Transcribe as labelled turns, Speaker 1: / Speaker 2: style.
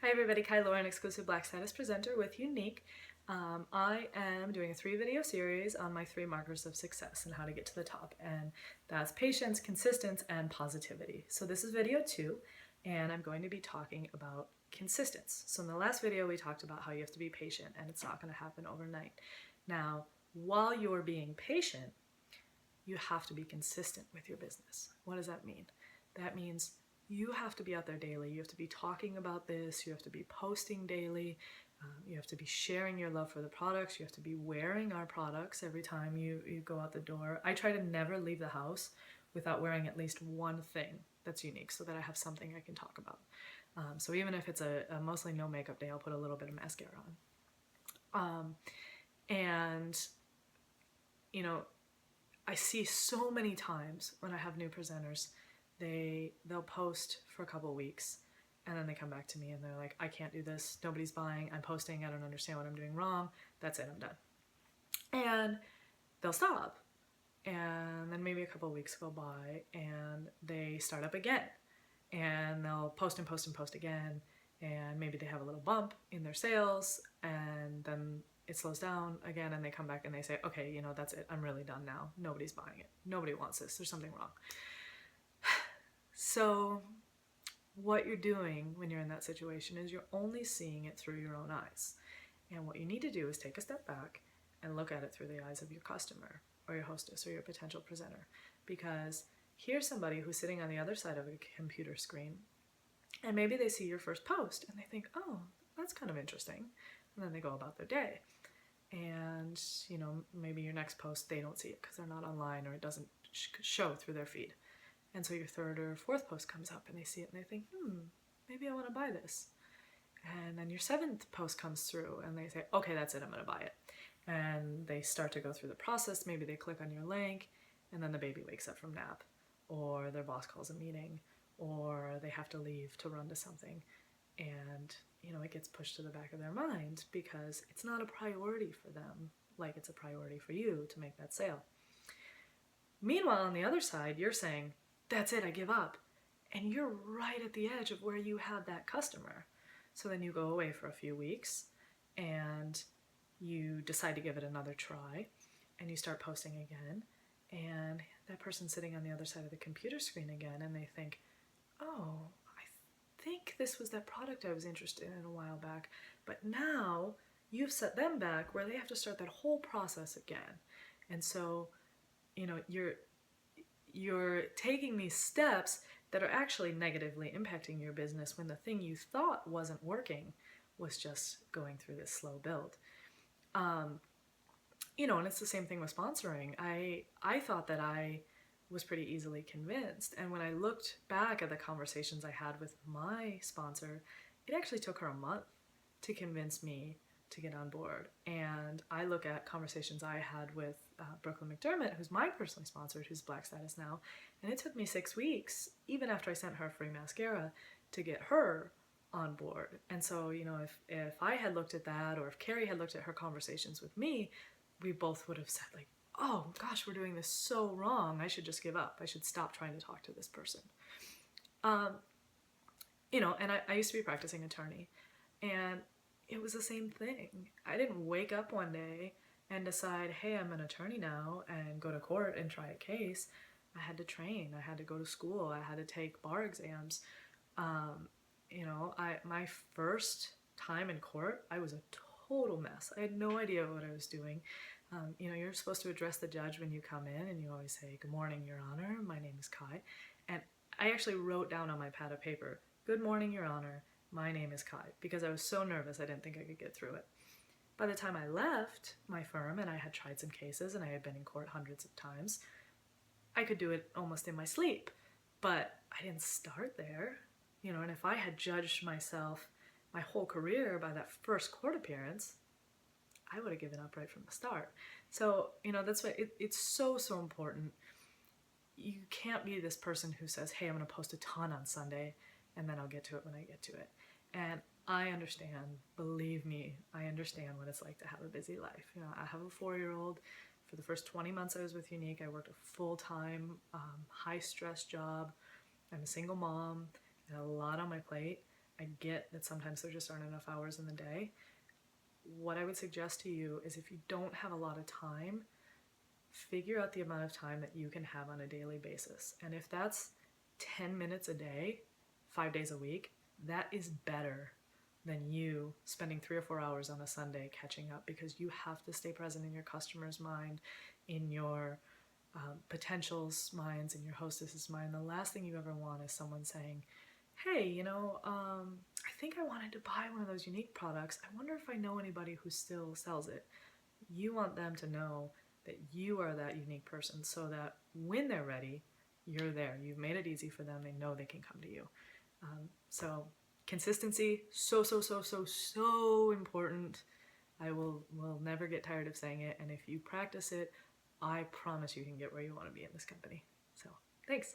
Speaker 1: Hi everybody, Kai Lauren, exclusive Black Status presenter with Younique. I am doing a 3-video series on my 3 markers of success and how to get to the top, and that's patience, consistency, and positivity. So this is video 2, and I'm going to be talking about consistency. So in the last video we talked about how you have to be patient and it's not going to happen overnight. Now, while you're being patient, you have to be consistent with your business. What does that mean? That means you have to be out there daily. You have to be talking about this. You have to be posting daily. You have to be sharing your love for the products. You have to be wearing our products every time you go out the door. I try to never leave the house without wearing at least one thing that's unique so that I have something I can talk about. So even if it's a mostly no makeup day, I'll put a little bit of mascara on. And, you know, I see so many times when I have new presenters, they'll post for a couple weeks and then they come back to me and they're like, I can't do this, nobody's buying, I'm posting, I don't understand what I'm doing wrong, that's it, I'm done. And they'll stop, and then maybe a couple weeks go by and they start up again and they'll post and post and post again, and maybe they have a little bump in their sales and then it slows down again and they come back and they say, okay, you know, that's it, I'm really done now, nobody's buying it, nobody wants this, there's something wrong. So what you're doing when you're in that situation is you're only seeing it through your own eyes. And what you need to do is take a step back and look at it through the eyes of your customer or your hostess or your potential presenter. Because here's somebody who's sitting on the other side of a computer screen, and maybe they see your first post and they think, oh, that's kind of interesting. And then they go about their day. And, you know, maybe your next post, they don't see it because they're not online or it doesn't show through their feed. And so your third or fourth post comes up and they see it and they think, maybe I want to buy this. And then your 7th post comes through and they say, okay, that's it, I'm going to buy it. And they start to go through the process. Maybe they click on your link and then the baby wakes up from nap, or their boss calls a meeting, or they have to leave to run to something. And, you know, it gets pushed to the back of their mind because it's not a priority for them like it's a priority for you to make that sale. Meanwhile, on the other side, you're saying, that's it, I give up. And you're right at the edge of where you had that customer. So then you go away for a few weeks and you decide to give it another try and you start posting again, and that person's sitting on the other side of the computer screen again and they think, oh, I think this was that product I was interested in a while back, but now you've set them back where they have to start that whole process again. And so, you know, you're taking these steps that are actually negatively impacting your business when the thing you thought wasn't working was just going through this slow build. You know, and it's the same thing with sponsoring. I thought that I was pretty easily convinced, and when I looked back at the conversations I had with my sponsor, it actually took her a month to convince me to get on board. And I look at conversations I had with Brooklyn McDermott, who's my personally sponsored, who's Black Status now, and it took me 6 weeks, even after I sent her a free mascara, to get her on board. And so, you know, if I had looked at that, or if Carrie had looked at her conversations with me, we both would have said, like, oh gosh, we're doing this so wrong, I should just give up, I should stop trying to talk to this person. You know, and I used to be a practicing attorney, and it was the same thing. I didn't wake up one day and decide, hey, I'm an attorney now, and go to court and try a case. I had to train, I had to go to school, I had to take bar exams. You know, my first time in court, I was a total mess. I had no idea what I was doing. You know, you're supposed to address the judge when you come in, and you always say, good morning, Your Honor, my name is Kai. And I actually wrote down on my pad of paper, good morning, Your Honor, my name is Kai, because I was so nervous I didn't think I could get through it. By the time I left my firm and I had tried some cases and I had been in court hundreds of times, I could do it almost in my sleep, but I didn't start there. You know, and if I had judged myself my whole career by that first court appearance, I would have given up right from the start. So, you know, that's why it's so important. You can't be this person who says, hey, I'm going to post a ton on Sunday and then I'll get to it when I get to it. And I understand, believe me, I understand what it's like to have a busy life. You know, I have a 4-year-old. For the first 20 months I was with Younique, I worked a full-time, high-stress job. I'm a single mom, and a lot on my plate. I get that sometimes there just aren't enough hours in the day. What I would suggest to you is if you don't have a lot of time, figure out the amount of time that you can have on a daily basis. And if that's 10 minutes a day, 5 days a week, that is better than you spending 3 or 4 hours on a Sunday catching up, because you have to stay present in your customer's mind, in your potential's minds, in your hostess's mind. The last thing you ever want is someone saying, hey, I think I wanted to buy one of those unique products. I wonder if I know anybody who still sells it. You want them to know that you are that unique person, so that when they're ready, you're there. You've made it easy for them. They know they can come to you. So consistency, so important. I will never get tired of saying it. And if you practice it, I promise you can get where you want to be in this company. So thanks.